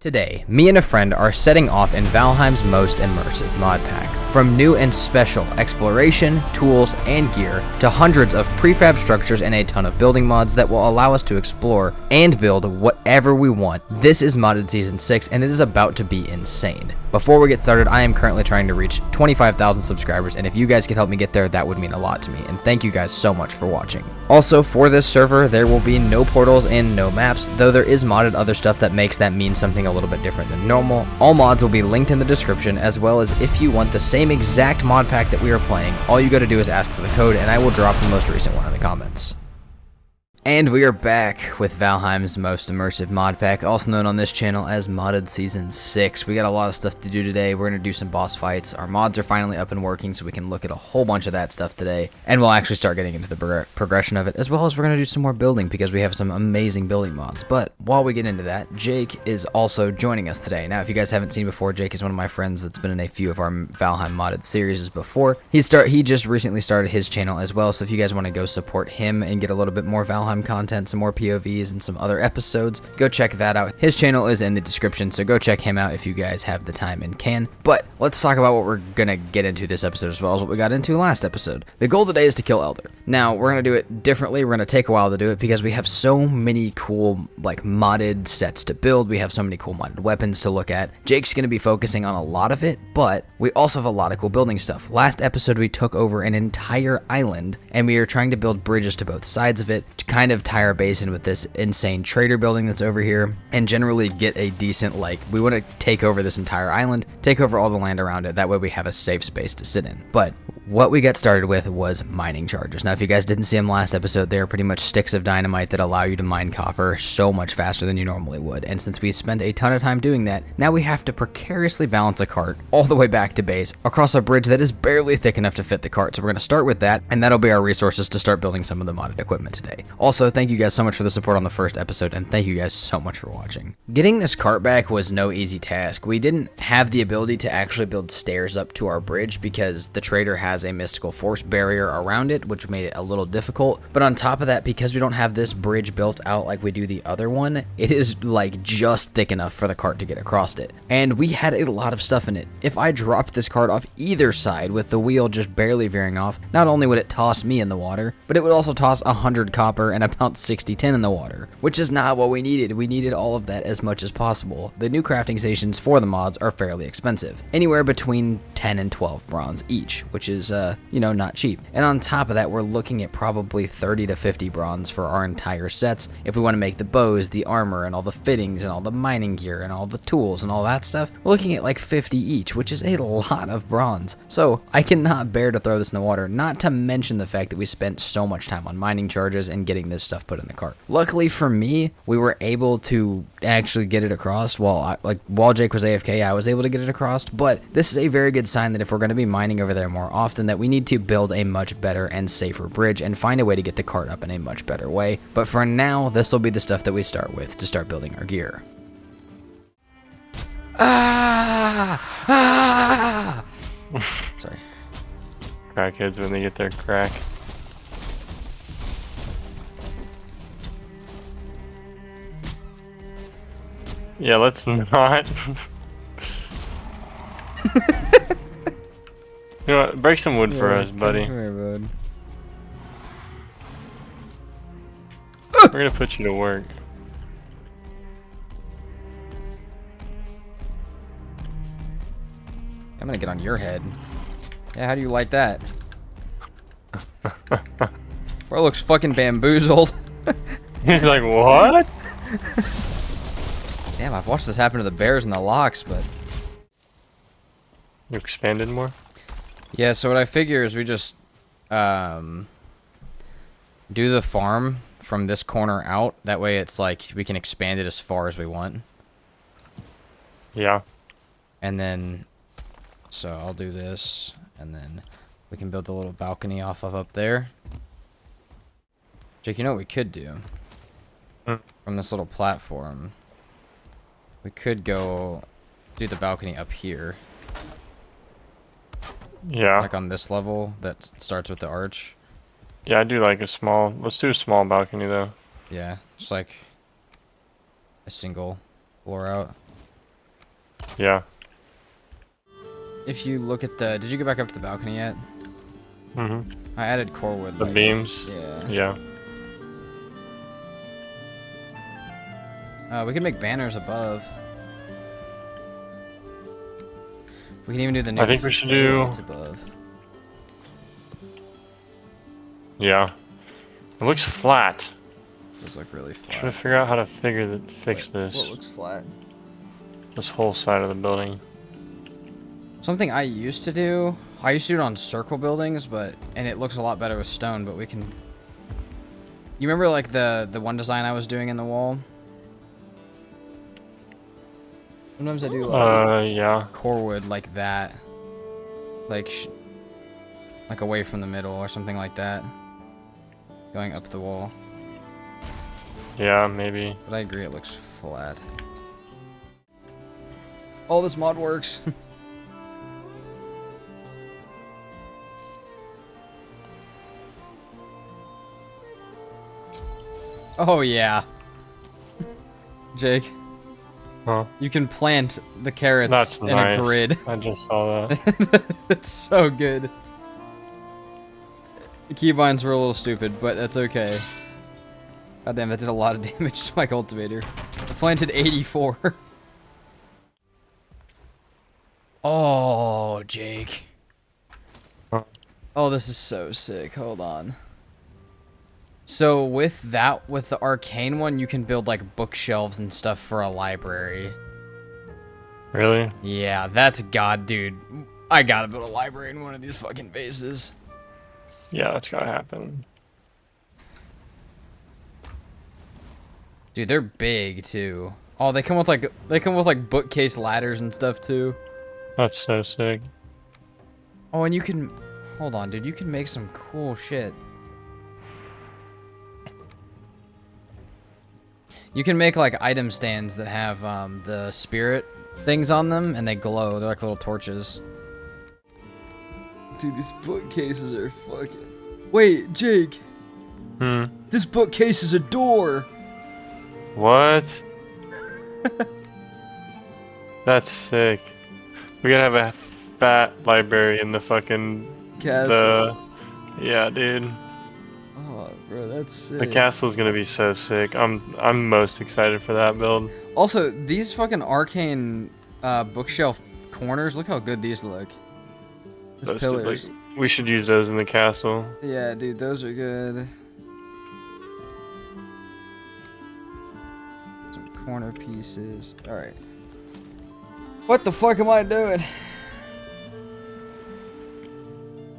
Today, me and a friend are setting off in Valheim's most immersive mod pack. From new and special exploration, tools, and gear, to hundreds of prefab structures and a ton of building mods that will allow us to explore and build whatever we want. This is Modded Season 6, and it is about to be insane. Before we get started, I am currently trying to reach 25,000 subscribers, and if you guys could help me get there, that would mean a lot to me, and thank you guys so much for watching. Also, for this server, there will be no portals and no maps, though there is modded other stuff that makes that mean something a little bit different than normal. All mods will be linked in the description, as well as if you want the same exact mod pack that we are playing, all you gotta do is ask for the code, and I will drop the most recent one in the comments. And we are back with Valheim's most immersive mod pack, also known on this channel as Modded Season 6. We got a lot of stuff to do today. We're going to do some boss fights. Our mods are finally up and working, so we can look at a whole bunch of that stuff today. And we'll actually start getting into the progression of it, as well as we're going to do some more building, because we have some amazing building mods. But while we get into that, Jake is also joining us today. Now, if you guys haven't seen before, Jake is one of my friends that's been in a few of our Valheim modded series before. He just recently started his channel as well, so if you guys want to go support him and get a little bit more Valheim content, some more POVs, and some other episodes, go check that out. His channel is in the description, so go check him out if you guys have the time and can. But let's talk about what we're gonna get into this episode, as well as what we got into last episode. The goal today is to kill Elder. Now, we're gonna do it differently. We're gonna take a while to do it because we have so many cool, like, modded sets to build. We have so many cool modded weapons to look at. Jake's gonna be focusing on a lot of it, but we also have a lot of cool building stuff. Last episode, we took over an entire island, and we are trying to build bridges to both sides of it to kind of tie our base in with this insane trader building that's over here, and generally get a decent, like, we want to take over this entire island, take over all the land around it, that way we have a safe space to sit in. But what we got started with was mining charges. Now, if you guys didn't see them last episode, they are pretty much sticks of dynamite that allow you to mine copper so much faster than you normally would. And since we spend a ton of time doing that, now we have to precariously balance a cart all the way back to base across a bridge that is barely thick enough to fit the cart. So we're going to start with that, and that'll be our resources to start building some of the modded equipment today. Also, thank you guys so much for the support on the first episode, and thank you guys so much for watching. Getting this cart back was no easy task. We didn't have the ability to actually build stairs up to our bridge because the trader has a mystical force barrier around it, which made it a little difficult. But on top of that, because we don't have this bridge built out like we do the other one, it is like just thick enough for the cart to get across it. And we had a lot of stuff in it. If I dropped this cart off either side with the wheel just barely veering off, not only would it toss me in the water, but it would also toss 100 copper and about 60 tin in the water, which is not what we needed. We needed all of that as much as possible. The new crafting stations for the mods are fairly expensive, anywhere between 10 and 12 bronze each, which is, you know, not cheap. And on top of that, we're looking at probably 30 to 50 bronze for our entire sets if we want to make the bows, the armor, and all the fittings, and all the mining gear, and all the tools, and all that stuff. We're looking at like 50 each, which is a lot of bronze. So I cannot bear to throw this in the water, not to mention the fact that we spent so much time on mining charges and getting this stuff put in the cart. Luckily for me, we were able to actually get it across while Jake was AFK. I was able to get it across, but this is a very good sign that if we're going to be mining over there more often, that we need to build a much better and safer bridge and find a way to get the cart up in a much better way. But for now, this will be the stuff that we start with to start building our gear. Sorry. Crackheads when they get their crack. Yeah, let's not. You know what? Break some wood for us, buddy. Come here, bud. We're gonna put you to work. I'm gonna get on your head. Yeah, how do you like that? Bro looks fucking bamboozled. He's like, what? Damn, I've watched this happen to the bears and the locks, but... You expanded more? Yeah, so what I figure is we just do the farm from this corner out. That way it's like we can expand it as far as we want. Yeah. And then, so I'll do this, and then we can build the little balcony off of up there. Jake, you know what we could do? From this little platform, we could go do the balcony up here. Yeah. Like on this level that starts with the arch. Yeah, I do like a small, let's do a small balcony though. Yeah, just like a single floor out. Yeah. If you look at the... Did you go back up to the balcony yet? Mm-hmm. I added core wood. The like, beams? Yeah. Yeah. We can make banners above. We can even do the new I think we should do... lights above. Yeah. It looks flat. It does look really flat. Trying to figure out how to fix Wait, this. What looks flat? This whole side of the building. Something I used to do it on circle buildings, and it looks a lot better with stone, but we can... You remember like the one design I was doing in the wall? Sometimes I do yeah. core wood like that. Like away from the middle or something like that. Going up the wall. Yeah, maybe. But I agree it looks flat. All this mod works. Oh yeah. Jake. Huh? You can plant the carrots That's in nice. a grid. I just saw that. It's so good. The keybinds were a little stupid, but that's okay. God damn, that did a lot of damage to my cultivator. I planted 84. Oh, Jake. Huh? Oh, this is so sick. Hold on. So with the arcane one, you can build like bookshelves and stuff for a library. Really? Yeah, that's god, dude. I gotta build a library in one of these fucking bases. Yeah, that's gotta happen. Dude, they're big too. Oh, they come with like bookcase ladders and stuff too. That's so sick. Oh, and you can hold on, dude. You can make some cool shit. You can make like item stands that have the spirit things on them, and they glow. They're like little torches. Dude, these bookcases are fucking... Wait, Jake. This bookcase is a door. What? That's sick. We gotta have a fat library in the fucking... Castle. Yeah, dude. Oh, bro, that's sick. The castle's gonna be so sick. I'm most excited for that build. Also, these fucking arcane bookshelf corners, look how good these look. These Those pillars. we should use those in the castle. Yeah, dude, those are good. Some corner pieces. Alright. What the fuck am I doing?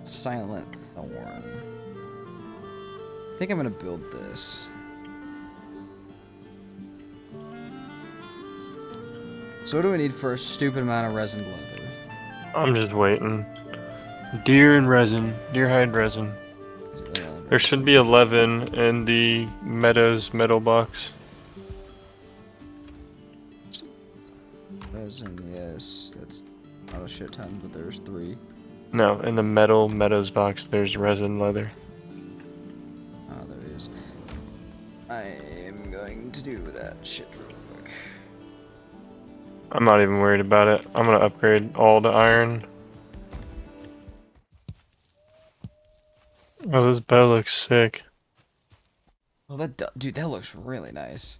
Silent Thorn. I think I'm gonna build this. So what do we need for a stupid amount of resin leather? I'm just waiting. Deer and resin. Deer hide resin. There should be 11 in the Meadows metal box. Resin, yes. That's not a shit ton, but there's 3. No, in the Meadows box, there's resin leather. Oh, there it is. I am going to do that shit real quick. I'm not even worried about it. I'm gonna upgrade all to iron. Oh, this bow looks sick. Oh, dude, that looks really nice.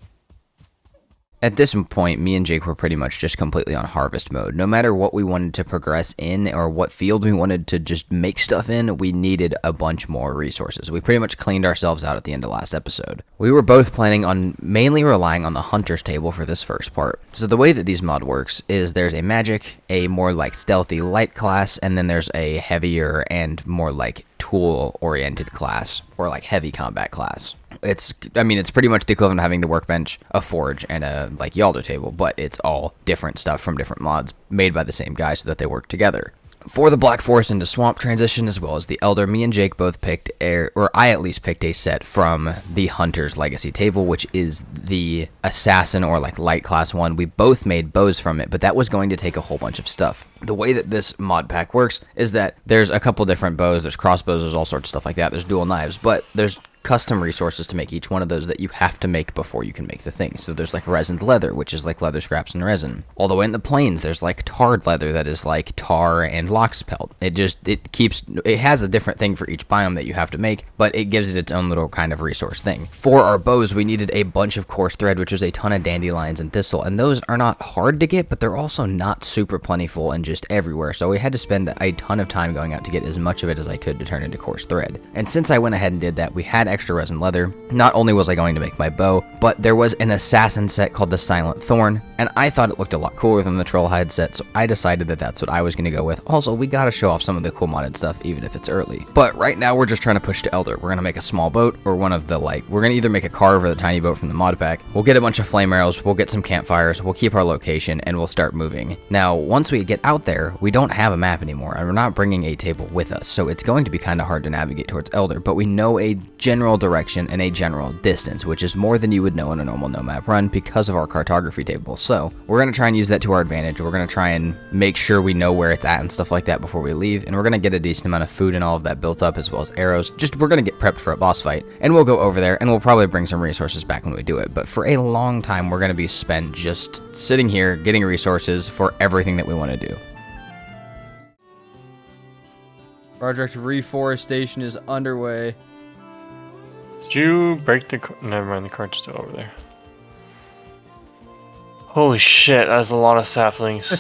At this point, me and Jake were pretty much just completely on harvest mode. No matter what we wanted to progress in or what field we wanted to just make stuff in, we needed a bunch more resources. We pretty much cleaned ourselves out at the end of last episode. We were both planning on mainly relying on the hunter's table for this first part. So the way that these mod works is there's a magic, a more like stealthy light class, and then there's a heavier and more like tool-oriented class, or like heavy combat class. It's pretty much the equivalent of having the workbench, a forge, and a like Yaldo table, but it's all different stuff from different mods made by the same guy so that they work together. For the Black Forest into Swamp transition, as well as the Elder, me and Jake both picked, or I at least picked a set from the Hunter's Legacy table, which is the Assassin or like light class one. We both made bows from it, but that was going to take a whole bunch of stuff. The way that this mod pack works is that there's a couple different bows, there's crossbows, there's all sorts of stuff like that, there's dual knives, but there's custom resources to make each one of those that you have to make before you can make the thing. So there's like resined leather, which is like leather scraps and resin. All the way in the plains, there's like tarred leather that is like tar and lox pelt. It has a different thing for each biome that you have to make, but it gives it its own little kind of resource thing. For our bows, we needed a bunch of coarse thread, which is a ton of dandelions and thistle, and those are not hard to get, but they're also not super plentiful and just everywhere. So we had to spend a ton of time going out to get as much of it as I could to turn into coarse thread. And since I went ahead and did that, we had extra resin leather. Not only was I going to make my bow, but there was an assassin set called the Silent Thorn, and I thought it looked a lot cooler than the Troll Hide set, so I decided that that's what I was going to go with. Also, we gotta show off some of the cool modded stuff, even if it's early. But right now, we're just trying to push to Elder. We're gonna make a small boat, or one of the we're gonna either make a carve or the tiny boat from the mod pack. We'll get a bunch of flame arrows, we'll get some campfires, we'll keep our location, and we'll start moving. Now, once we get out there, we don't have a map anymore, and we're not bringing a table with us, so it's going to be kind of hard to navigate towards Elder, but we know a general direction and a general distance, which is more than you would know in a normal no map run because of our cartography table. So we're going to try and use that to our advantage. We're going to try and make sure we know where it's at and stuff like that before we leave, and we're going to get a decent amount of food and all of that built up, as well as arrows. Just we're going to get prepped for a boss fight, and we'll go over there, and we'll probably bring some resources back when we do it. But for a long time, we're going to be spent just sitting here getting resources for everything that we want to do. Project Reforestation is underway. Did you break the never mind, the cart's still over there. Holy shit, that's a lot of saplings.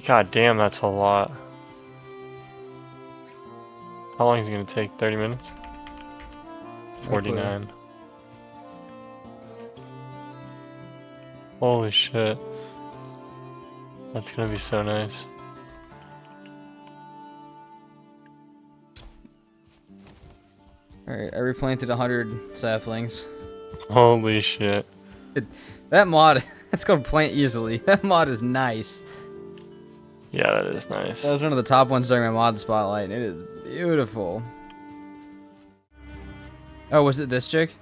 God damn, that's a lot. How long is it gonna take? 30 minutes? 49. Holy shit. That's gonna be so nice. Alright, I replanted 100 saplings. Holy shit. That mod, it's called PlantEasily. That mod is nice. Yeah, that is nice. That was one of the top ones during my mod spotlight. It is beautiful. Oh, was it this chick?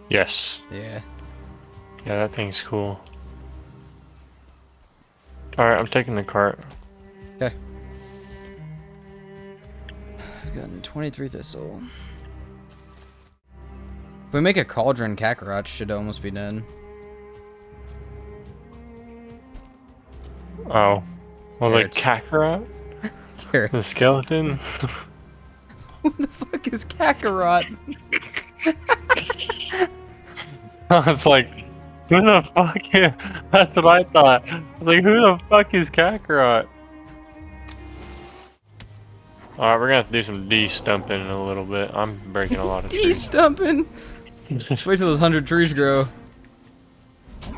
Yes. Yeah. Yeah, that thing's cool. Alright, I'm taking the cart. Okay. I've gotten 23 thistle. If we make a cauldron, Kakarot should almost be done. Oh. Well, the Carrots. Kakarot? Here. The skeleton? Who the fuck is Kakarot? I was like, who the fuck is... That's what I thought. I was like, who the fuck is Kakarot? Alright, we're gonna have to do some de-stumping in a little bit. I'm breaking a lot of trees. De-stumping? Just wait till those 100 trees grow.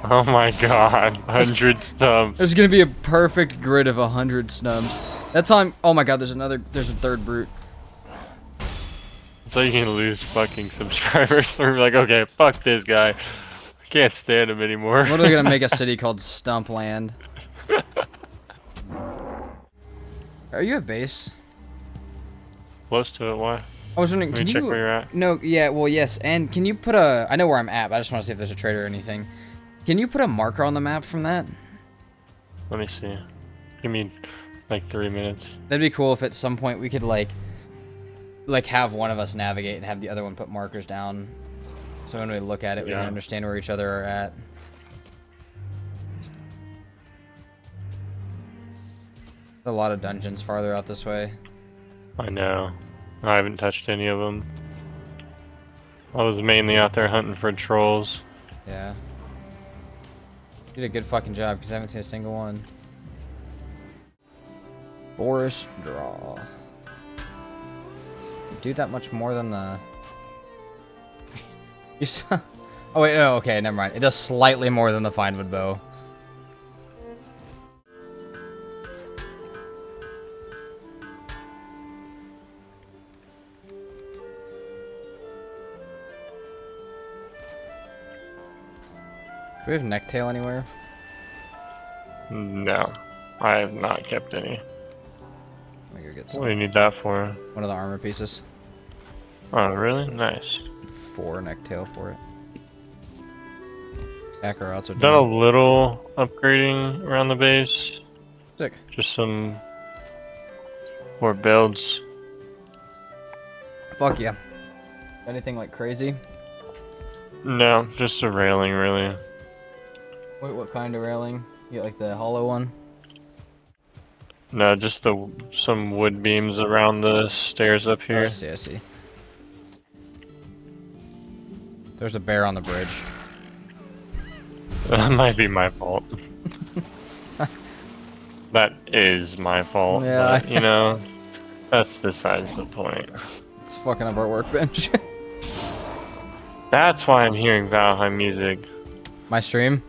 Oh my god, 100 stumps. There's gonna be a perfect grid of 100 snubs. That time, oh my god, there's a third brute. So you can lose fucking subscribers. Or like, okay, fuck this guy. I can't stand him anymore. I'm literally gonna make a city called Stumpland. Are you at base? Close to it, why? I was wondering, Let can me you... check where you're at. No, yeah, well, yes, and can you put a... I know where I'm at, but I just want to see if there's a trader or anything. Can you put a marker on the map from that? Let me see. Give me like 3 minutes. That'd be cool if at some point we could, like have one of us navigate and have the other one put markers down. So when we look at it, we can understand where each other are at. A lot of dungeons farther out this way. I know. I haven't touched any of them. I was mainly out there hunting for trolls. Yeah. You did a good fucking job, because I haven't seen a single one. Boris draw. You do that much more than the... You saw... Oh wait, no, okay, never mind. It does slightly more than the Finewood bow. Do we have necktail anywhere? No. I have not kept any. Let me go get What some. do you need that for? One of the armor pieces. Oh, really? Nice. 4 necktail for it. Kakarots are Done a done. little upgrading around the base. Sick. Just some more builds. Fuck yeah. Anything like crazy? No, just a railing, really. What kind of railing? You get like the hollow one? No, just some wood beams around the stairs up Oh, here. I see, I see. There's a bear on the bridge. That might be my fault. That is my fault, Yeah. but, you know, that's besides the point. It's fucking up our workbench. That's why I'm hearing Valheim music. My stream?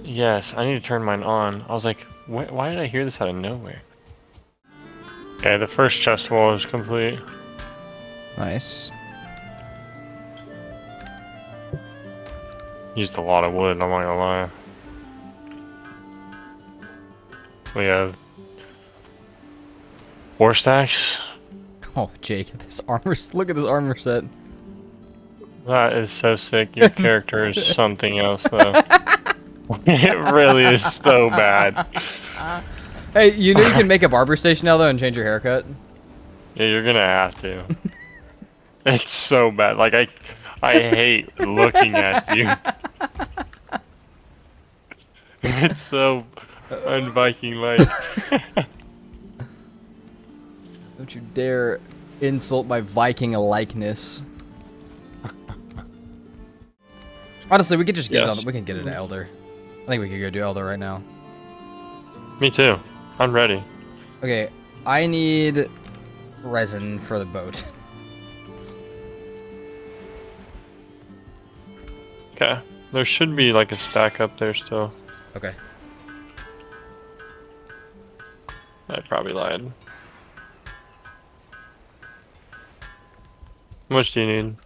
Yes, I need to turn mine on. I was like, why did I hear this out of nowhere? Okay, the first chest wall is complete. Nice. Used a lot of wood, I'm not gonna lie. We have 4 stacks. Oh, Jake, this armor. Look at this armor set. That is so sick. Your character is something else, though. It really is so bad. Hey, you know you can make a barber station now, though, and change your haircut? Yeah, you're gonna have to. It's so bad. Like, I hate looking at you. It's so un-Viking-like. Don't you dare insult my Viking likeness. Honestly, we could just get it on. We can get it to Elder. I think we could go do Elder right now. Me too. I'm ready. Okay, I need resin for the boat. Okay. There should be like a stack up there still. Okay. I probably lied. How much do you need?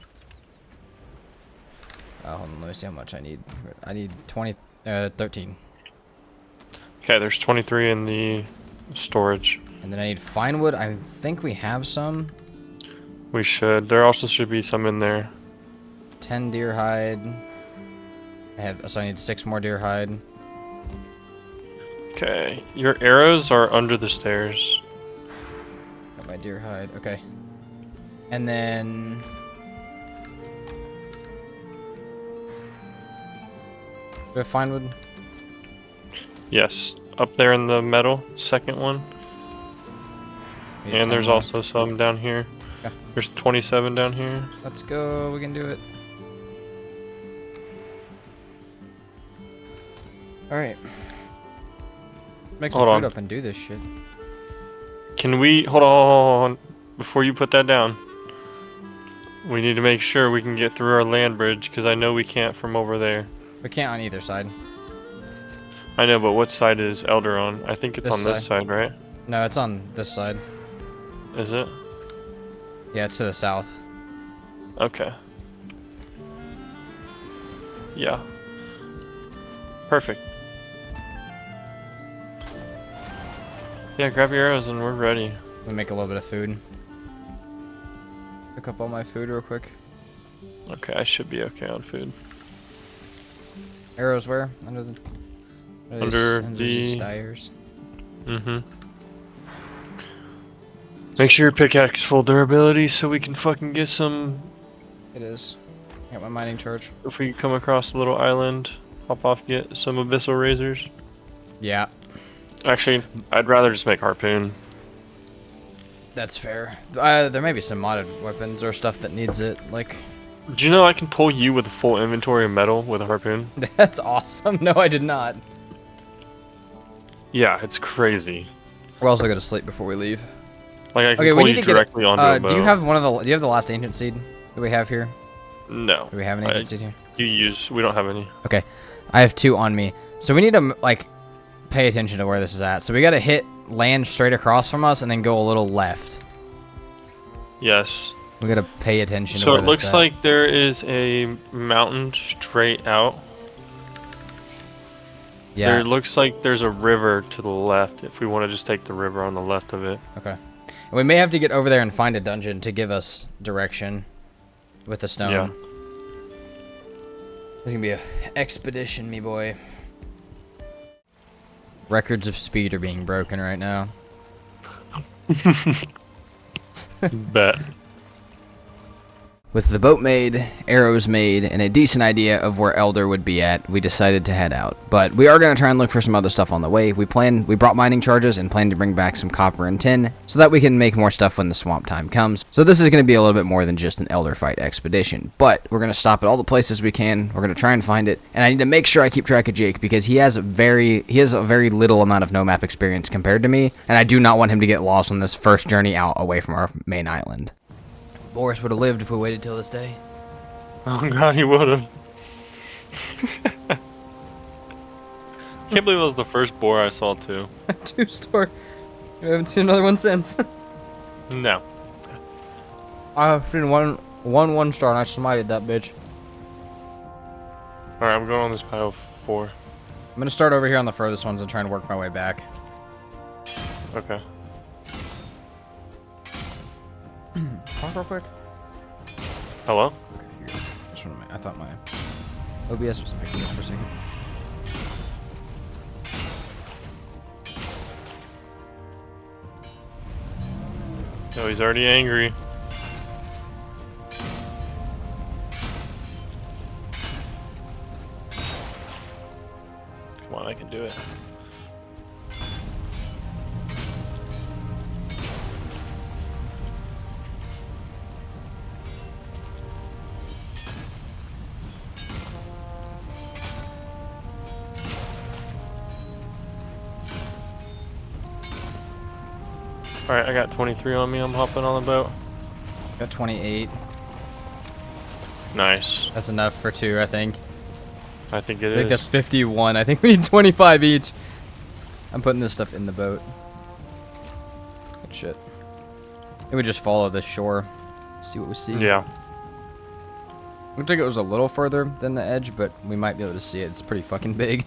Hold on, let me see how much I need. I need 13. Okay, there's 23 in the storage. And then I need fine wood. I think we have some. We should. There also should be some in there. 10 deer hide. So I need 6 more deer hide. Okay, your arrows are under the stairs. Got my deer hide. Okay. And then do I have fine wood? Yes, up there in the metal, second one. We need And 10 there's more. also some down here. Okay. There's 27 down here. Let's go. We can do it. All right. Make some Hold food on. up and do this shit. Can we hold on before you put that down? We need to make sure we can get through our land bridge because I know we can't from over there. We can't on either side. I know, but what side is Elder on? I think it's This on this side, right? No, it's on this side. Is it? Yeah, it's to the south. Okay. Yeah. Perfect. Yeah, grab your arrows and we're ready. Let me make a little bit of food. Pick up all my food real quick. Okay, I should be okay on food. Arrows where? Under the... Under these the- stairs. Mm-hmm. Make sure your pickaxe full durability so we can fucking get some... It is. Got my mining charge. If we come across a little island, hop off, get some abyssal razors. Yeah, Actually, I'd rather just make harpoon. that's fair. There may be some modded weapons or stuff that needs it. Like, Do you know I can pull you with a full inventory of metal with a harpoon? that's awesome. No, I did not. Yeah, it's crazy. We're also gonna sleep before we leave. Like I can Okay, we pull need you to get. directly onto a boat. Do you have one of the? Do you have the last ancient seed that we have here? No. Do we have an ancient seed here? We don't have any. Okay, I have 2 on me. So we need to like pay attention to where this is at. So we gotta hit land straight across from us and then go a little left. Yes. We gotta pay attention to So where it that's looks at. like there is a mountain straight out. Yeah. There looks like there's a river to the left if we want to just take the river on the left of it. Okay. And we may have to get over there and find a dungeon to give us direction with the stone. Yeah. This is gonna be a expedition, me boy. Records of speed are being broken right now. Bet. With the boat made, arrows made, and a decent idea of where Elder would be at, we decided to head out. But we are going to try and look for some other stuff on the way. We brought mining charges and plan to bring back some copper and tin so that we can make more stuff when the swamp time comes. So this is going to be a little bit more than just an Elder fight expedition. But we're going to stop at all the places we can. We're going to try and find it. And I need to make sure I keep track of Jake because he has a very little amount of no map experience compared to me. And I do not want him to get lost on this first journey out away from our main island. Boris would have lived if we waited till this day. Oh god, he would have. Can't believe it was the first boar I saw too. 2-star. We haven't seen another one since. No. I've seen one 1-star and I smited that bitch. Alright, I'm going on this pile 4. I'm gonna start over here on the furthest ones and try and work my way back. Okay. Talk real quick. Hello? Okay, here. I thought my OBS was picking up for a second. Oh, he's already angry. Come on, I can do it. Alright, I got 23 on me. I'm hopping on the boat. Got 28. Nice. That's enough for 2, I think. I think it I is. think that's 51. I think we need 25 each. I'm putting this stuff in the boat. Good shit. It would just follow the shore. See what we see. Yeah. Looked like it was a little further than the edge, but we might be able to see it. It's pretty fucking big.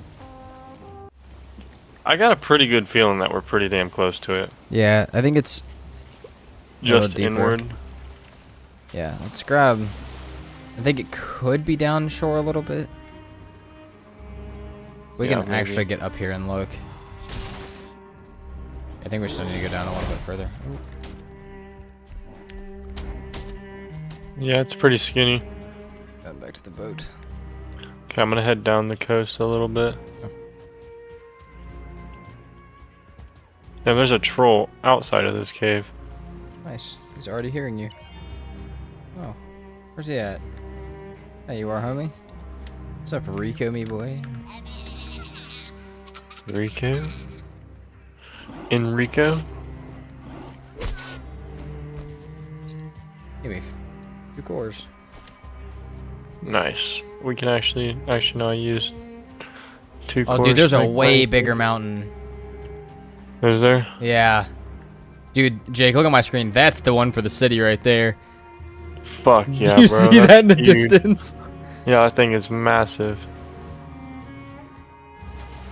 I got a pretty good feeling that we're pretty damn close to it. Yeah, I think it's Just deeper. inward. Yeah, let's grab. I think it could be down shore a little bit. We Yeah, can maybe. actually get up here and look. I think we still need to go down a little bit further. Yeah, it's pretty skinny. Going back to the boat. Okay, I'm gonna head down the coast a little bit. Yeah, there's a troll outside of this cave. Nice. He's already hearing you. Oh. Where's he at? There you are, homie. What's up, Rico, me boy? Rico? Enrico? Give me 2 cores. Nice. We can actually no, I used 2 Oh, cores. dude, there's a like way right bigger there. mountain. Is there? Yeah. Dude, Jake, look at my screen. That's the one for the city right there. Fuck yeah, Do you bro. see that in the that's huge. distance? Yeah, that thing is massive.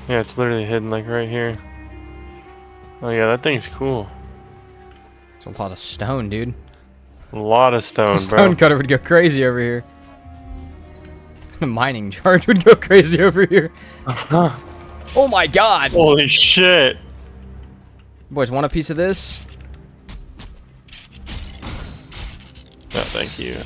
Yeah, it's literally hidden like right here. Oh yeah, that thing's cool. It's a lot of stone, dude. A lot of stone, Stone bro. cutter would go crazy over here. The mining charge would go crazy over here. Oh my god! Holy shit! Boys, want a piece of this? No, thank you.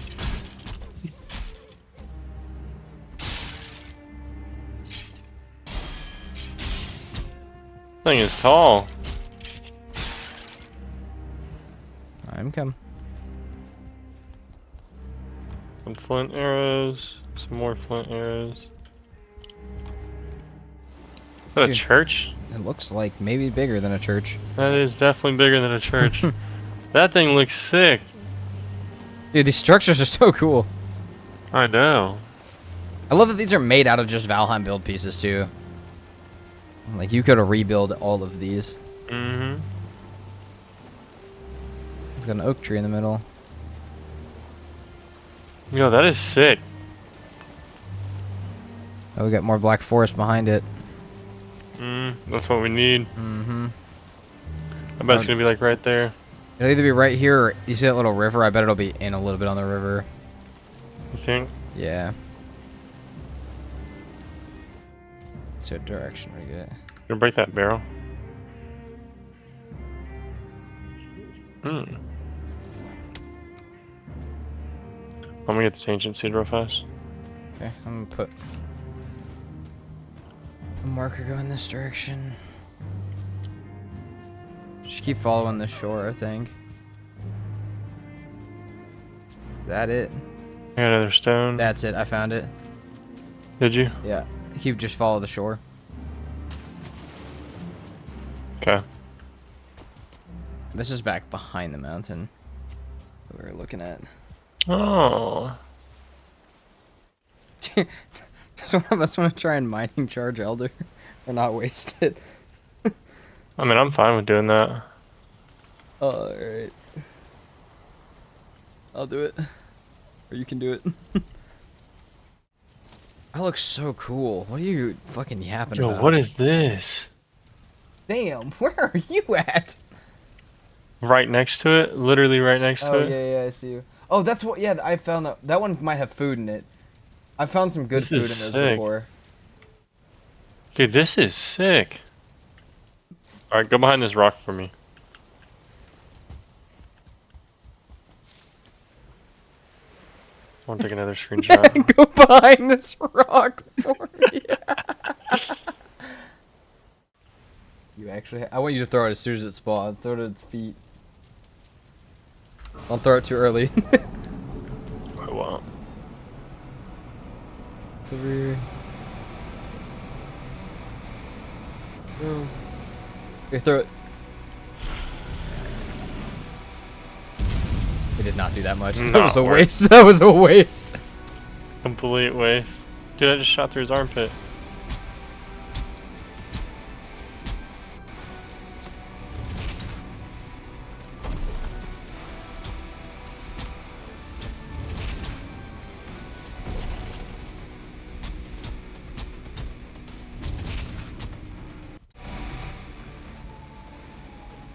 Thing is tall. I'm come. Some flint arrows. Some more flint arrows. Is that a Dude. church? It looks like maybe bigger than a church. That is definitely bigger than a church. That thing looks sick. Dude, these structures are so cool. I know. I love that these are made out of just Valheim build pieces too. Like you could rebuild all of these. Mm-hmm. It's got an oak tree in the middle. Yo, that is sick. Oh, we got more black forest behind it. That's what we need. Mm-hmm. I bet it's gonna be like right there. It'll either be right here or you see that little river? I bet it'll be in a little bit on the river. You think? Yeah. Let's see what direction we get. Gonna break that barrel. I'm gonna get this ancient seed real fast. Okay, I'm gonna put a marker going this direction. Just keep following the shore, I think. Is that it? I got another stone. That's it, I found it. Did you? Yeah. Keep just follow the shore. Okay. This is back behind the mountain that we were looking at. Oh. Does one of us want to try and mining charge Elder? Or not waste it? I mean, I'm fine with doing that. Alright. I'll do it. Or you can do it. That looks so cool. What are you fucking yapping Yo, about? what is this? Damn, where are you at? Right next to it? Literally right next to it? Yeah, I see you. Oh, that's what, yeah, I found that one might have food in it. I found some good This food is in those sick. before. Dude, this is sick. Alright, go behind this rock for me. I want to take another screenshot. Go behind this rock for me. You actually, I want you to throw it as soon as it spawns. Throw it at its feet. Don't throw it too early. I won't. It's over here. Go. Okay, throw it. It did not do that much. That Not was a worth. waste. That was a waste. Complete waste. Dude, I just shot through his armpit.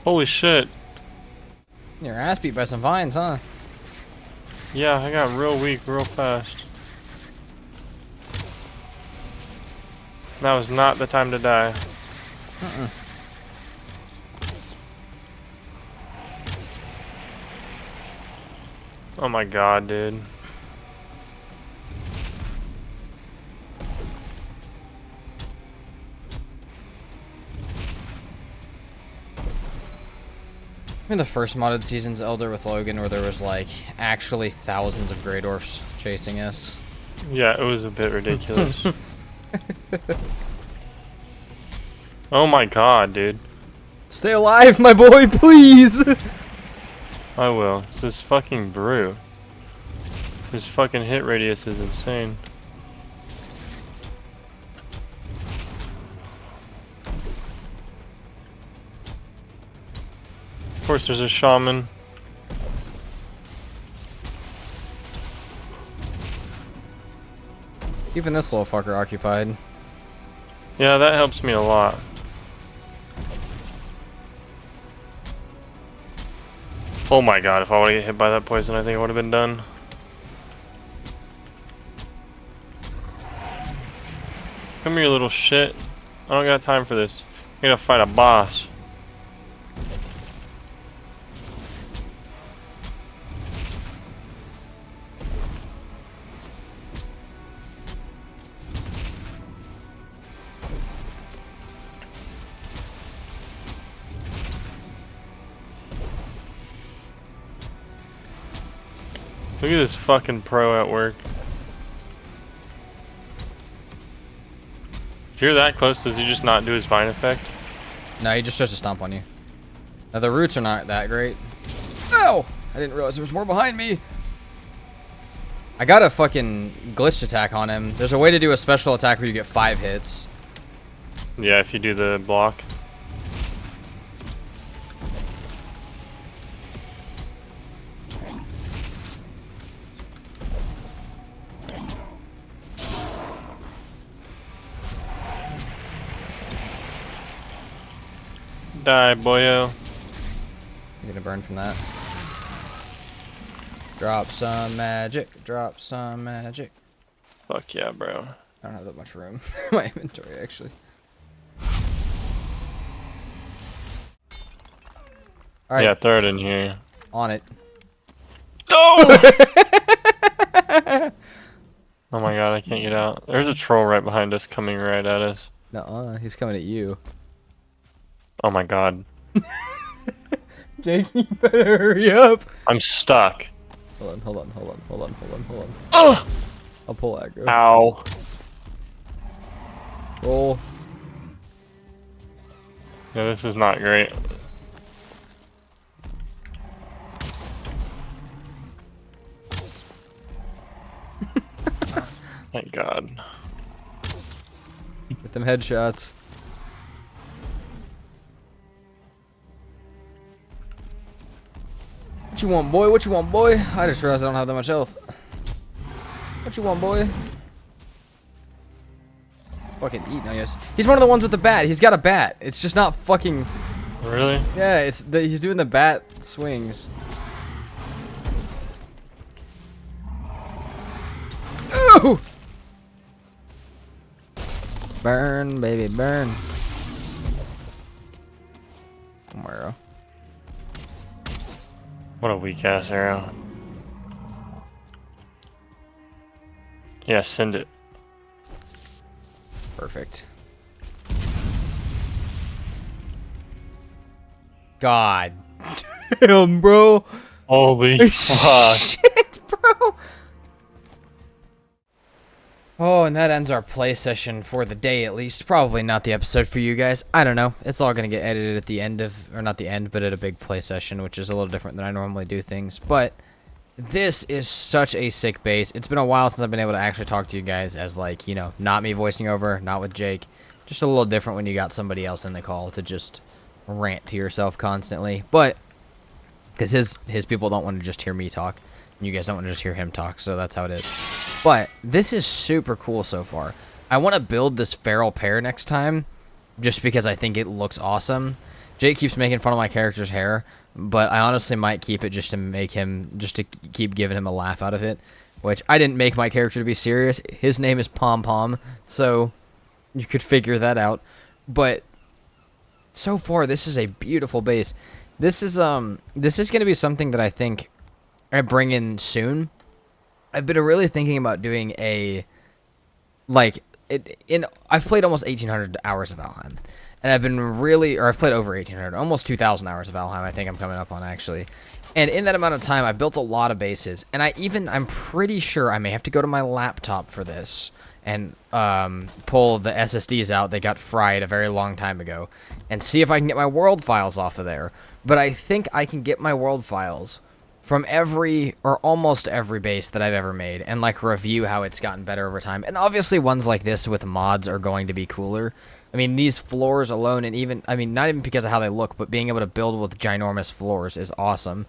Holy shit. Your ass beat by some vines, huh? Yeah, I got real weak real fast. That was not the time to die. Oh my god, dude. I mean, the first modded season's Elder with Logan, where there was like actually thousands of Grey Dwarfs chasing us. Yeah, it was a bit ridiculous. Oh my god, dude. Stay alive, my boy, please! I will. It's this fucking brew. His fucking hit radius is insane. Of course, there's a shaman. Keeping this little fucker occupied. Yeah, that helps me a lot. Oh my god, if I would have get hit by that poison, I think I would have been done. Come here, little shit. I don't got time for this. I gotta fight a boss. Look at this fucking pro at work. If you're that close, does he just not do his vine effect? No, he just tries to stomp on you. Now, the roots are not that great. Ow! I didn't realize there was more behind me. I got a fucking glitched attack on him. There's a way to do a special attack where you get 5 hits. Yeah, if you do the block. Die, boyo. He's gonna burn from that. Drop some magic. Drop some magic. Fuck yeah, bro. I don't have that much room in my inventory, actually. Alright, Yeah, throw it in here. on it. No! Oh my god, I can't get out. There's a troll right behind us coming right at us. Nuh-uh, he's coming at you. Oh my god. Jake, you better hurry up. I'm stuck. Hold on. Ugh! I'll pull aggro. Ow. Roll. Yeah, this is not great. Thank god. Get them headshots. What you want, boy? What you want, boy? I just realized I don't have that much health. What you want, boy? Fucking eat on yes. He's one of the ones with the bat. He's got a bat. It's just not fucking. Really? Yeah, he's doing the bat swings. Ooh! Burn, baby, burn. One more arrow. What a weak ass arrow. Yeah, send it. Perfect. God damn, bro. Holy fuck. Shit, bro. Oh, and that ends our play session for the day, at least. Probably not the episode for you guys. I don't know. It's all going to get edited at the end of, or not the end, but at a big play session, which is a little different than I normally do things. But this is such a sick base. It's been a while since I've been able to actually talk to you guys as, like, you know, not me voicing over, not with Jake. Just a little different when you got somebody else in the call to just rant to yourself constantly. But, because his people don't want to just hear me talk. And you guys don't want to just hear him talk, so that's how it is. But this is super cool so far. I want to build this feral pair next time, just because I think it looks awesome. Jake keeps making fun of my character's hair, but I honestly might keep it just to make him, just to keep giving him a laugh out of it. Which, I didn't make my character to be serious. His name is Pom Pom, so you could figure that out. But so far, this is a beautiful base. This is going to be something that I think I bring in soon. I've been really thinking about doing a, like, I've played almost 1,800 hours of Valheim. And I've played over 1,800, almost 2,000 hours of Valheim, I think I'm coming up on, actually. And in that amount of time, I built a lot of bases. And I'm pretty sure I may have to go to my laptop for this and pull the SSDs out. They got fried a very long time ago. And see if I can get my world files off of there. But I think I can get my world files from every, or almost every base that I've ever made, and, like, review how it's gotten better over time. And obviously ones like this with mods are going to be cooler. I mean, these floors alone, and even, I mean, not even because of how they look, but being able to build with ginormous floors is awesome.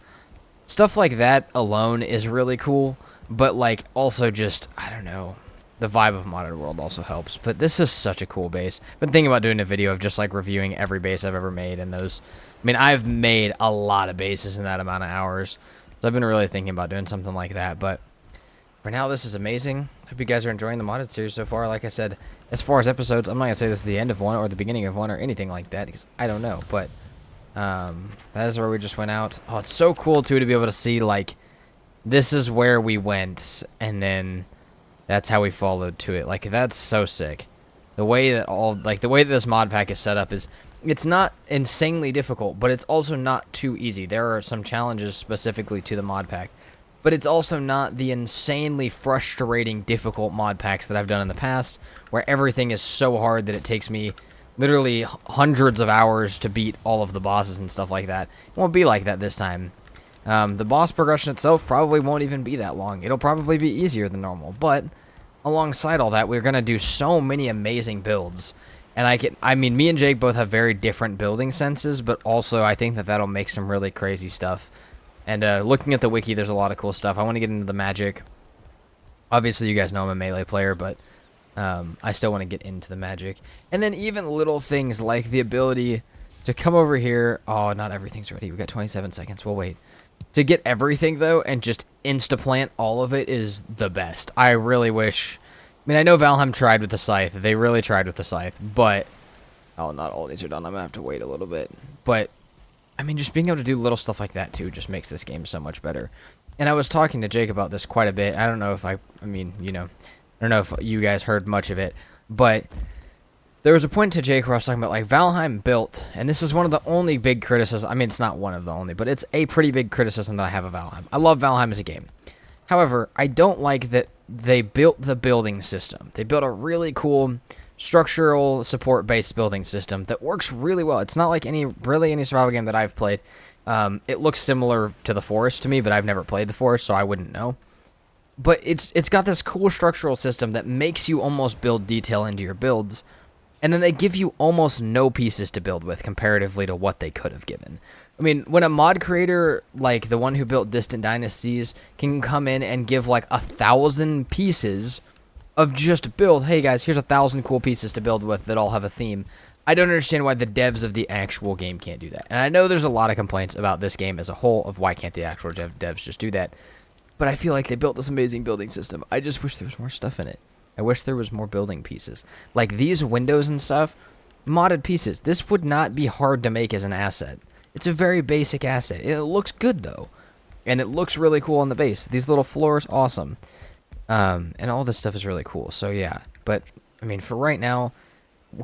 Stuff like that alone is really cool, but, like, also just, I don't know, the vibe of Modded World also helps. But this is such a cool base. I've been thinking about doing a video of just, like, reviewing every base I've ever made, and those, I mean, I've made a lot of bases in that amount of hours. So I've been really thinking about doing something like that, but for now, this is amazing. Hope you guys are enjoying the modded series so far. Like I said, as far as episodes, I'm not going to say this is the end of one or the beginning of one or anything like that, because I don't know, but that is where we just went out. Oh, it's so cool, too, to be able to see, like, this is where we went, and then that's how we followed to it. Like, that's so sick. The way that the way that this mod pack is set up is, it's not insanely difficult, but it's also not too easy. There are some challenges specifically to the mod pack, but it's also not the insanely frustrating, difficult mod packs that I've done in the past, where everything is so hard that it takes me literally hundreds of hours to beat all of the bosses and stuff like that. It won't be like that this time. The boss progression itself probably won't even be that long. It'll probably be easier than normal, but alongside all that, we're going to do so many amazing builds. And I mean, me and Jake both have very different building senses, but also I think that that'll make some really crazy stuff. And looking at the wiki, there's a lot of cool stuff. I want to get into the magic. Obviously, you guys know I'm a melee player, but I still want to get into the magic. And then even little things like the ability to come over here. Oh, not everything's ready. We've got 27 seconds. We'll wait. To get everything, though, and just insta-plant all of it is the best. I really wish... I mean, I know Valheim tried with the scythe. They really tried with the scythe, but... Oh, not all these are done. I'm going to have to wait a little bit. But, I mean, just being able to do little stuff like that, too, just makes this game so much better. And I was talking to Jake about this quite a bit. I don't know if I mean, you know, I don't know if you guys heard much of it, but there was a point to Jake where I was talking about, like, Valheim built, and this is one of the only big criticisms. I mean, it's not one of the only, but it's a pretty big criticism that I have of Valheim. I love Valheim as a game. However, I don't like that they built the building system. They built a really cool structural support-based building system that works really well. It's not like any survival game that I've played. It looks similar to The Forest to me, but I've never played The Forest, so I wouldn't know. But it's got this cool structural system that makes you almost build detail into your builds, and then they give you almost no pieces to build with comparatively to what they could have given. I mean, when a mod creator like the one who built Distant Dynasties can come in and give like 1,000 pieces of just build, hey guys, here's 1,000 cool pieces to build with that all have a theme. I don't understand why the devs of the actual game can't do that. And I know there's a lot of complaints about this game as a whole of why can't the actual devs just do that. But I feel like they built this amazing building system. I just wish there was more stuff in it. I wish there was more building pieces. Like these windows and stuff, modded pieces. This would not be hard to make as an asset. It's a very basic asset. It looks good though. And it looks really cool on the base. These little floors, awesome. And all this stuff is really cool. So yeah, but I mean, for right now,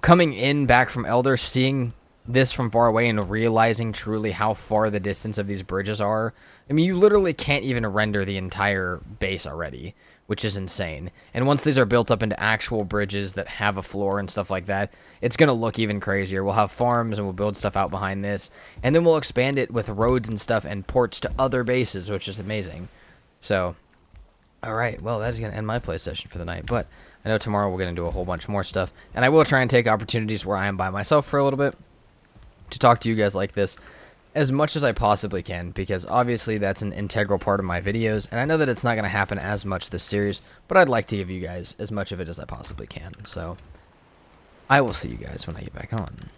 coming in back from Elder, seeing this from far away and realizing truly how far the distance of these bridges are. I mean, you literally can't even render the entire base already, which is insane. And once these are built up into actual bridges that have a floor and stuff like that, it's going to look even crazier. We'll have farms and we'll build stuff out behind this. And then we'll expand it with roads and stuff and ports to other bases, which is amazing. So, alright, well, that is going to end my play session for the night. But I know tomorrow we're going to do a whole bunch more stuff. And I will try and take opportunities where I am by myself for a little bit to talk to you guys like this as much as I possibly can, because obviously that's an integral part of my videos, and I know that it's not going to happen as much this series, but I'd like to give you guys as much of it as I possibly can. So I will see you guys when I get back on.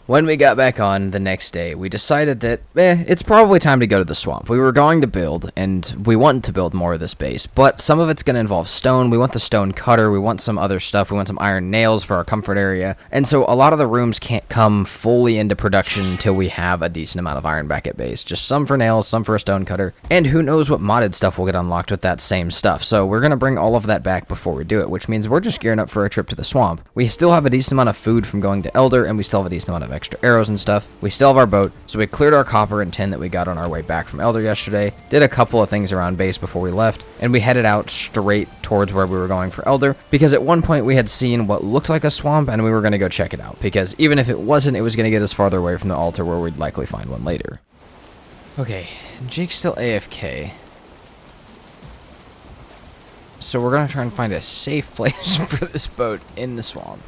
When we got back on the next day, we decided that, it's probably time to go to the swamp. We were going to build, and we want to build more of this base, but some of it's going to involve stone. We want the stone cutter. We want some other stuff. We want some iron nails for our comfort area. And so a lot of the rooms can't come fully into production until we have a decent amount of iron back at base. Just some for nails, some for a stone cutter, and who knows what modded stuff will get unlocked with that same stuff. So we're going to bring all of that back before we do it, which means we're just gearing up for a trip to the swamp. We still have a decent amount of food from going to Elder, and we still have a decent amount of extra arrows and stuff. We still have our boat, so we cleared our copper and tin that we got on our way back from Elder yesterday, did a couple of things around base before we left, and we headed out straight towards where we were going for Elder, because at one point we had seen what looked like a swamp, and we were going to go check it out, because even if it wasn't, it was going to get us farther away from the altar where we'd likely find one later. Okay, Jake's still AFK. So we're going to try and find a safe place for this boat in the swamp,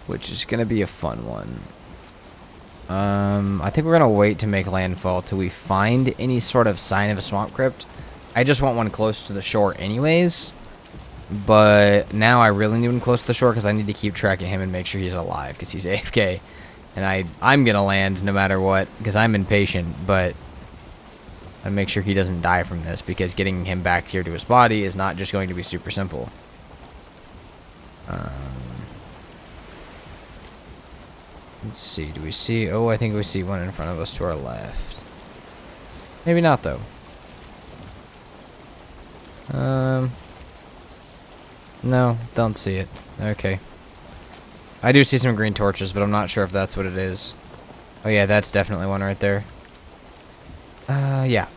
which is going to be a fun one. I think we're going to wait to make landfall till we find any sort of sign of a swamp crypt. I just want one close to the shore anyways, but now I really need one close to the shore because I need to keep track of him and make sure he's alive because he's AFK. And I'm going to land no matter what because I'm impatient, but I'll make sure he doesn't die from this because getting him back here to his body is not just going to be super simple. Let's see, do we see... Oh, I think we see one in front of us to our left. Maybe not, though. No, don't see it. Okay. I do see some green torches, but I'm not sure if that's what it is. Oh, yeah, that's definitely one right there. Yeah.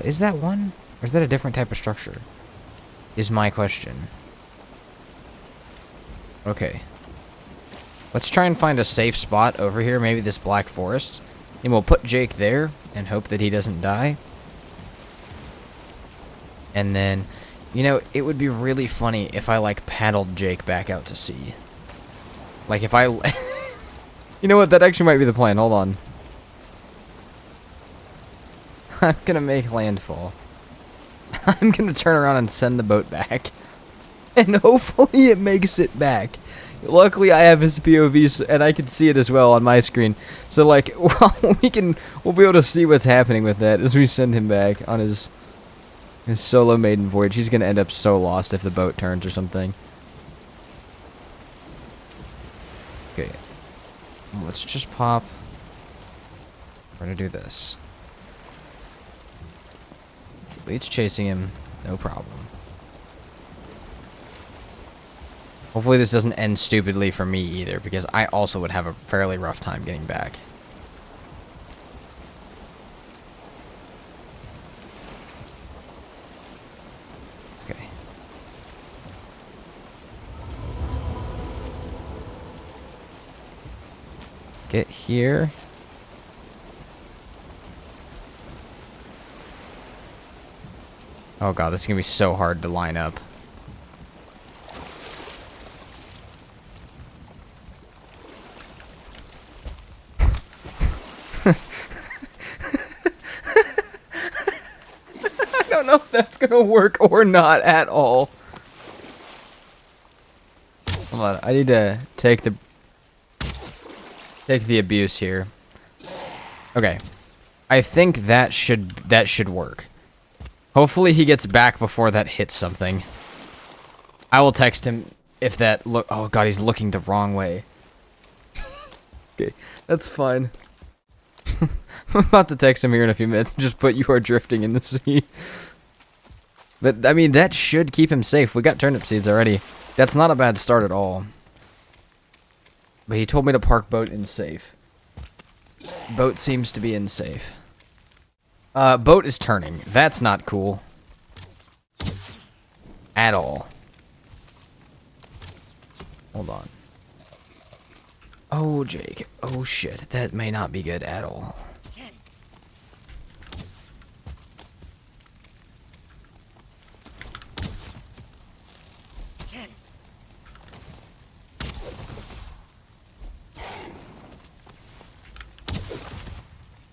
Is that one? Or is that a different type of structure? Is my question. Okay. Let's try and find a safe spot over here, maybe this black forest. And we'll put Jake there and hope that he doesn't die. And then, you know, it would be really funny if I, like, paddled Jake back out to sea. Like, if I... You know what? That actually might be the plan. Hold on. I'm gonna make landfall. I'm gonna turn around and send the boat back. And hopefully it makes it back. Luckily, I have his POV, and I can see it as well on my screen. So, like, well, we'll be able to see what's happening with that as we send him back on his solo maiden voyage. He's gonna end up so lost if the boat turns or something. Okay, let's just pop. We're gonna do this. Leech chasing him, no problem. Hopefully this doesn't end stupidly for me either, because I also would have a fairly rough time getting back. Okay. Get here. Oh god, this is gonna be so hard to line up. I don't know if that's gonna work or not at all. Hold on, I need to take the abuse here. Okay. I think that should work. Hopefully he gets back before that hits something. I will text him if that look. Oh god, he's looking the wrong way. Okay, that's fine. I'm about to text him here in a few minutes. Just put "you are drifting" in the sea. But I mean, that should keep him safe. We got turnip seeds already. That's not a bad start at all. But he told me to park boat in safe. Boat seems to be in safe. Boat is turning. That's not cool. At all. Hold on. Oh, Jake. Oh, shit. That may not be good at all.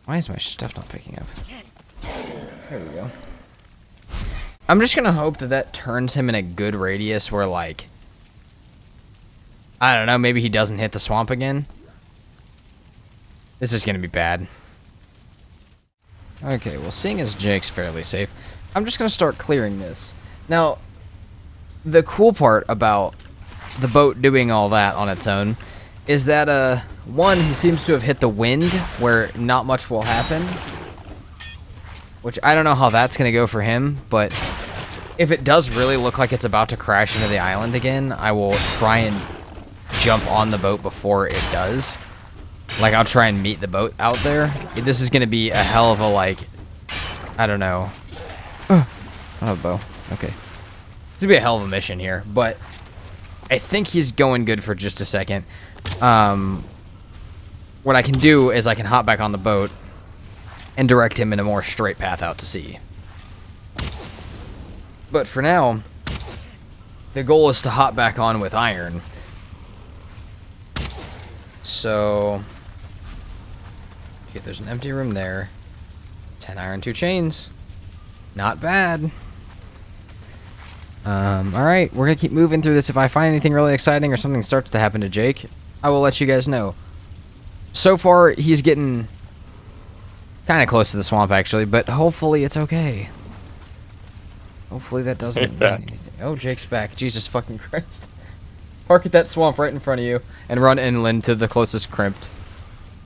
Why is my stuff not picking up? There we go. I'm just gonna hope that that turns him in a good radius where, like, I don't know, maybe he doesn't hit the swamp again. This is gonna be bad. Okay, well, seeing as Jake's fairly safe, I'm just gonna start clearing this. Now, the cool part about the boat doing all that on its own is that, one, he seems to have hit the wind where not much will happen. Which I don't know how that's going to go for him, but if it does really look like it's about to crash into the island again, I will try and jump on the boat before it does. Like, I'll try and meet the boat out there. This is going to be a hell of a, like, I don't know. I don't have a bow. Okay. This is going to be a hell of a mission here, but I think he's going good for just a second. What I can do is I can hop back on the boat and direct him in a more straight path out to sea. But for now, the goal is to hop back on with iron. So, okay, there's an empty room there. 10 iron, 2 chains. Not bad. Alright, we're gonna keep moving through this. If I find anything really exciting or something starts to happen to Jake, I will let you guys know. So far, he's getting kind of close to the swamp, actually, but hopefully it's okay. Hopefully that doesn't mean anything. Oh, Jake's back. Jesus fucking Christ. Park at that swamp right in front of you and run inland to the closest crypt.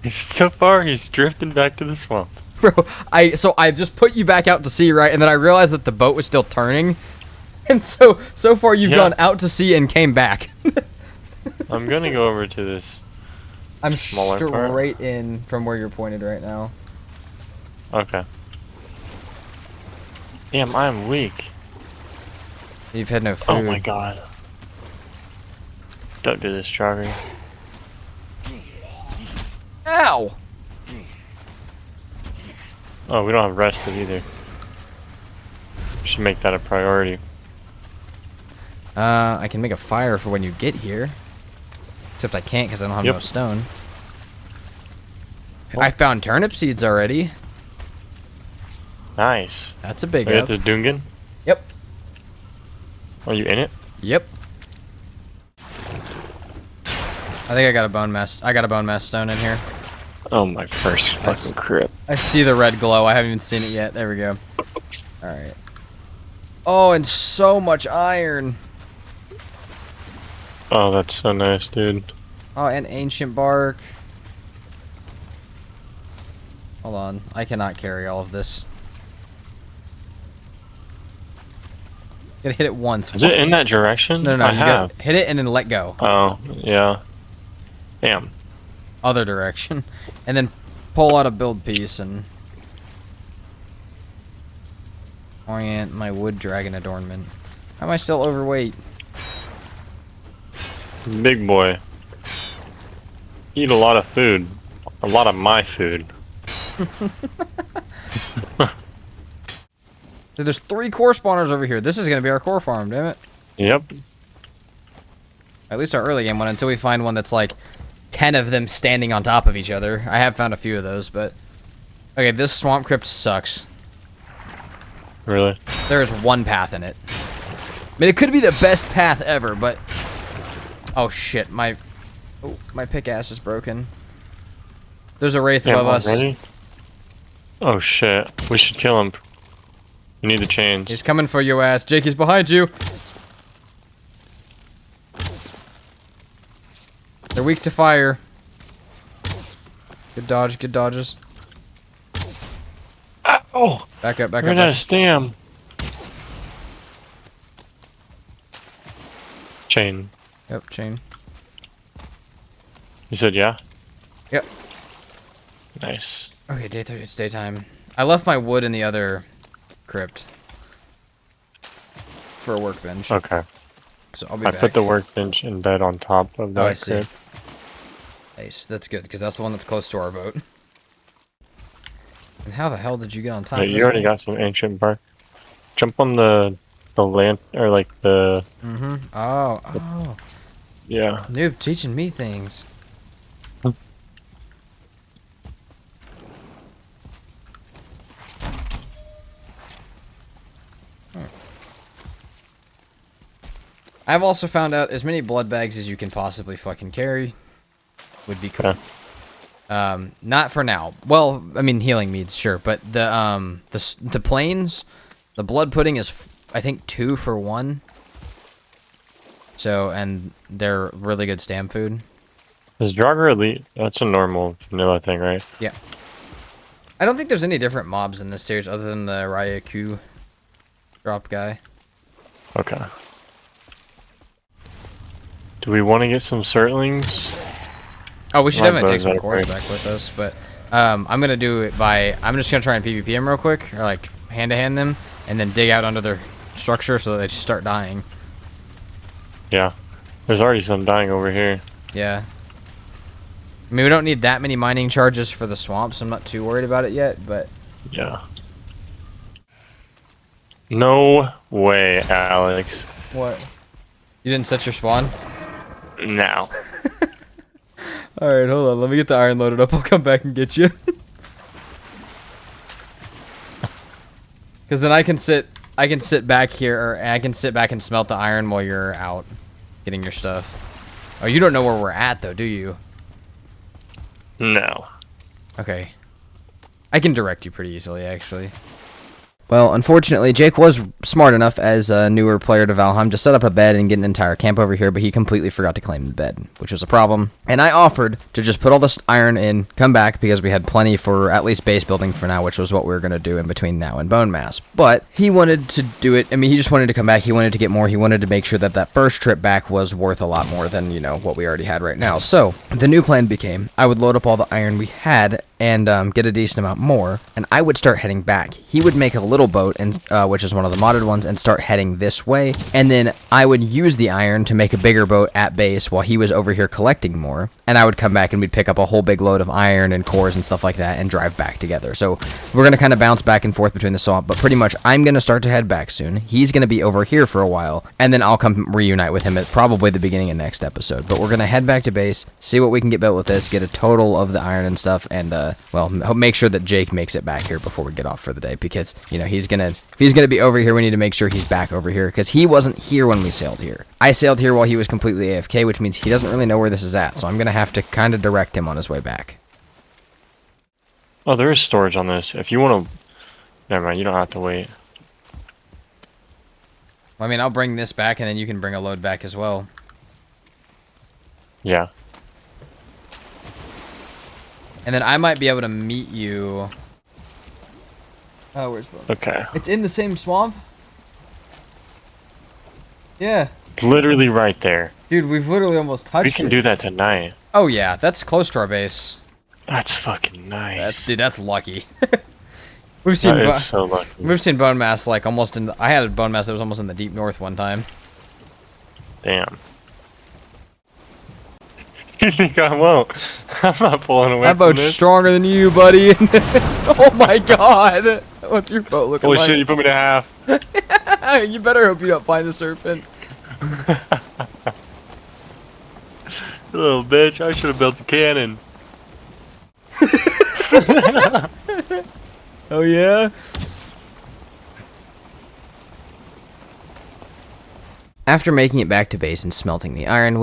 So far, he's drifting back to the swamp. Bro, so I just put you back out to sea, right? And then I realized that the boat was still turning. And so far you've gone out to sea and came back. I'm gonna go over to this. I'm smaller straight part. in from where you're pointed right now. Okay. Damn, I'm weak. You've had no food. Oh my god. Don't do this, Strawberry. Ow! Oh, we don't have rested either. Should make that a priority. I can make a fire for when you get here. Except I can't because I don't have no stone. I found turnip seeds already. Nice. That's a big Are you up. at the Dungan? Yep. Are you in it? Yep. I think I got a bone mass. I got a bone mass stone in here. Oh, my first fucking crip. I see the red glow. I haven't even seen it yet. There we go. Alright. Oh, and so much iron. Oh, that's so nice, dude. Oh, and ancient bark. Hold on. I cannot carry all of this. Gotta hit it once. Is it in that direction? No, I you have. gotta hit it and then let go. Oh, yeah. Damn. Other direction. And then pull out a build piece and orient my wood dragon adornment. How am I still overweight? Big boy. Eat a lot of food. A lot of my food. So there's 3 core spawners over here. This is gonna be our core farm, damn it. Yep. At least our early game one, until we find one that's like 10 of them standing on top of each other. I have found a few of those, but... Okay, this swamp crypt sucks. Really? There is one path in it. I mean, it could be the best path ever, but... Oh shit, my pickaxe is broken. There's a wraith above us. Ready? Oh shit. We should kill him. You need the chains. He's coming for your ass. Jake, he's behind you. They're weak to fire. Good dodge, good dodges. Oh! Back up, back Ran up. out of stam. Chain. Yep, chain. You said yeah? Yep. Nice. Okay, day 30, it's daytime. I left my wood in the other crypt for a workbench. Okay. So I'll be I back. put the workbench in bed on top of that I see. crib. Nice, that's good, because that's the one that's close to our boat. And how the hell did you get on top Yeah, of this you already thing? got some ancient bark. Jump on the lamp, or like the... Mm-hmm. Oh. Yeah. Noob teaching me things. I've also found out as many blood bags as you can possibly fucking carry would be cool. Okay. Not for now. Well, I mean healing meads, sure, but the planes, the blood pudding is I think 2 for 1. So, and they're really good stam food. Is Draugr Elite? That's a normal vanilla thing, right? Yeah. I don't think there's any different mobs in this series other than the Ryaku drop guy. Okay. Do we want to get some Certlings? Oh, we should My definitely take bows some are cores great. back with us, but I'm gonna do it by I'm just gonna try and PvP them real quick, or like hand to hand them, and then dig out under their structure so that they just start dying. Yeah. There's already some dying over here. Yeah. I mean, we don't need that many mining charges for the swamp, so I'm not too worried about it yet, but... Yeah. No way, Alex. What? You didn't set your spawn? No. Alright, hold on. Let me get the iron loaded up. I'll come back and get you. Because then I can sit back here, or I can sit back and smelt the iron while you're out getting your stuff. Oh, you don't know where we're at, though, do you? No. Okay. I can direct you pretty easily, actually. Well, unfortunately, Jake was smart enough as a newer player to Valheim to set up a bed and get an entire camp over here, but he completely forgot to claim the bed, which was a problem. And I offered to just put all this iron in, come back, because we had plenty for at least base building for now, which was what we were going to do in between now and bone mass. But he wanted to do it. I mean, he just wanted to come back. He wanted to get more. He wanted to make sure that that first trip back was worth a lot more than, you know, what we already had right now. So the new plan became I would load up all the iron we had and get a decent amount more, and I would start heading back. He would make a little boat, and which is one of the modded ones, and start heading this way, and then I would use the iron to make a bigger boat at base while he was over here collecting more, and I would come back and we'd pick up a whole big load of iron and cores and stuff like that and drive back together. So we're going to kind of bounce back and forth between the swamp, but pretty much I'm going to start to head back soon. He's going to be over here for a while, and then I'll come reunite with him at probably the beginning of next episode. But we're going to head back to base, see what we can get built with this, get a total of the iron and stuff, and well, make sure that Jake makes it back here before we get off for the day, because, you know, if he's gonna be over here, we need to make sure he's back over here, because he wasn't here when we sailed here. I sailed here while he was completely AFK, which means he doesn't really know where this is at, so I'm gonna have to kind of direct him on his way back. Oh, there is storage on this. If you want to... Never mind, you don't have to wait. Well, I mean, I'll bring this back, and then you can bring a load back as well. Yeah. And then I might be able to meet you... Oh, where's Bo? Okay. It's in the same swamp? Yeah. Literally right there. Dude, we've literally almost touched it. We can do that tonight. Oh yeah, that's close to our base. That's fucking nice. That's lucky. We've seen that is so lucky. We've seen bone mass like almost in. I had a bone mass that was almost in the deep north one time. Damn. You think I won't? I'm not pulling away That from boat's this. stronger than you, buddy. Oh my god. What's your boat looking Holy like? shit, you put me to half. You better hope you don't find the serpent. Little bitch, I should have built the cannon. Oh yeah? After making it back to base and smelting the iron,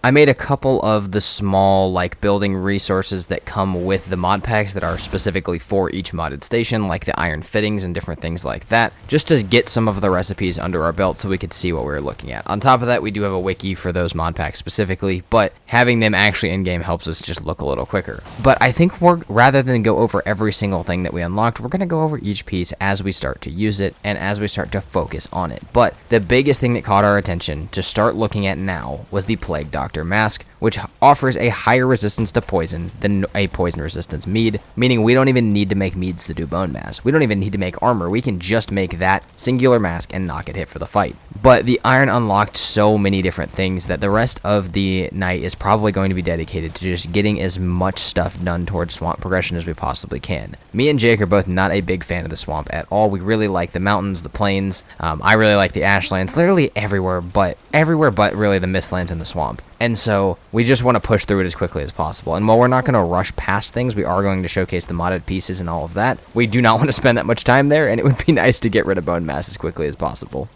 I made a couple of the small like building resources that come with the mod packs that are specifically for each modded station, like the iron fittings and different things like that, just to get some of the recipes under our belt so we could see what we were looking at. On top of that, we do have a wiki for those mod packs specifically, but having them actually in-game helps us just look a little quicker. But I think rather than go over every single thing that we unlocked, we're going to go over each piece as we start to use it and as we start to focus on it. But the biggest thing that caught our attention to start looking at now was the Plague Doctor mask, which offers a higher resistance to poison than a poison resistance mead, meaning we don't even need to make meads to do bone mass. We don't even need to make armor. We can just make that singular mask and not get hit for the fight. But the iron unlocked so many different things that the rest of the night is probably going to be dedicated to just getting as much stuff done towards swamp progression as we possibly can. Me and Jake are both not a big fan of the swamp at all. We really like the mountains, the plains. I really like the ashlands, literally everywhere but really the mistlands and the swamp. And so we just want to push through it as quickly as possible. And while we're not going to rush past things, we are going to showcase the modded pieces and all of that. We do not want to spend that much time there, and it would be nice to get rid of bone mass as quickly as possible.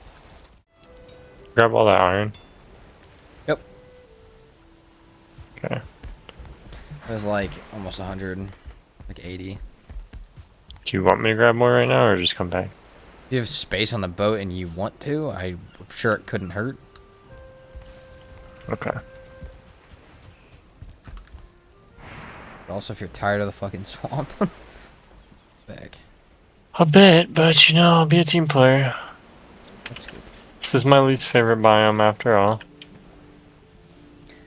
Grab all that iron. Yep. Okay. It was like almost 100, like 80. Do you want me to grab more right now, or just come back? If you have space on the boat and you want to, I'm sure it couldn't hurt. Okay. But also, if you're tired of the fucking swamp, back. A bit, but you know, I'll be a team player. That's good. This is my least favorite biome after all.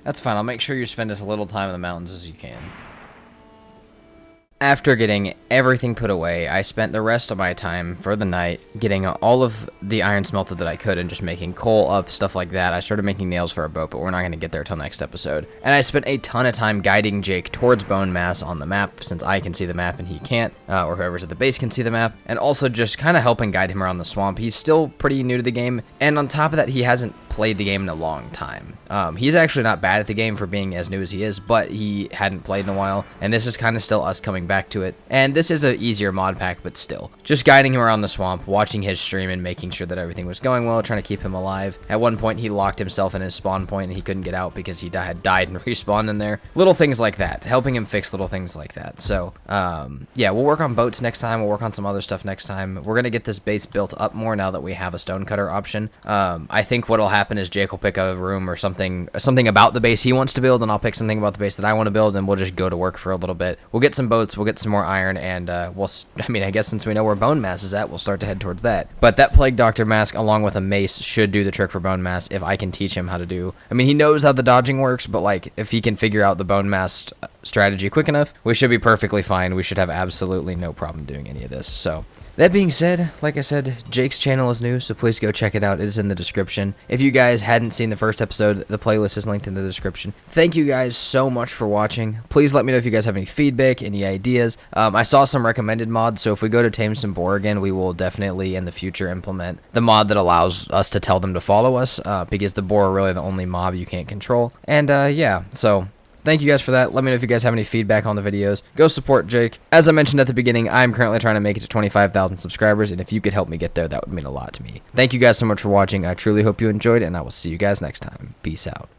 That's fine. I'll make sure you spend as little time in the mountains as you can. After getting everything put away, I spent the rest of my time for the night getting all of the iron smelted that I could and just making coal up, stuff like that. I started making nails for a boat, but we're not going to get there till next episode. And I spent a ton of time guiding Jake towards bone mass on the map, since I can see the map and he can't, or whoever's at the base can see the map, and also just kind of helping guide him around the swamp. He's still pretty new to the game, and on top of that, he hasn't played the game in a long time. He's actually not bad at the game for being as new as he is, but he hadn't played in a while, and this is kind of still us coming back to it. And this is an easier mod pack, but still. Just guiding him around the swamp, watching his stream, and making sure that everything was going well, trying to keep him alive. At one point, he locked himself in his spawn point, and he couldn't get out because he had died and respawned in there. Little things like that. Helping him fix little things like that. So, yeah, we'll work on boats next time. We'll work on some other stuff next time. We're going to get this base built up more now that we have a stonecutter option. I think what'll happen is Jake will pick a room or something about the base he wants to build, and I'll pick something about the base that I want to build, and we'll just go to work for a little bit. We'll get some boats, we'll get some more iron, and I guess since we know where bone mass is at, we'll start to head towards that. But that Plague Doctor mask, along with a mace, should do the trick for bone mass if I can teach him how to do. I mean, he knows how the dodging works, but like, if he can figure out the bone mass strategy quick enough, we should be perfectly fine. We should have absolutely no problem doing any of this. So, that being said, like I said, Jake's channel is new, so please go check it out. It is in the description. If you guys hadn't seen the first episode, the playlist is linked in the description. Thank you guys so much for watching. Please let me know if you guys have any feedback, any ideas. I saw some recommended mods, so if we go to tame some boar again, we will definitely in the future implement the mod that allows us to tell them to follow us, because the boar are really the only mob you can't control. And yeah, so thank you guys for that. Let me know if you guys have any feedback on the videos. Go support Jake. As I mentioned at the beginning, I'm currently trying to make it to 25,000 subscribers, and if you could help me get there, that would mean a lot to me. Thank you guys so much for watching. I truly hope you enjoyed, and I will see you guys next time. Peace out.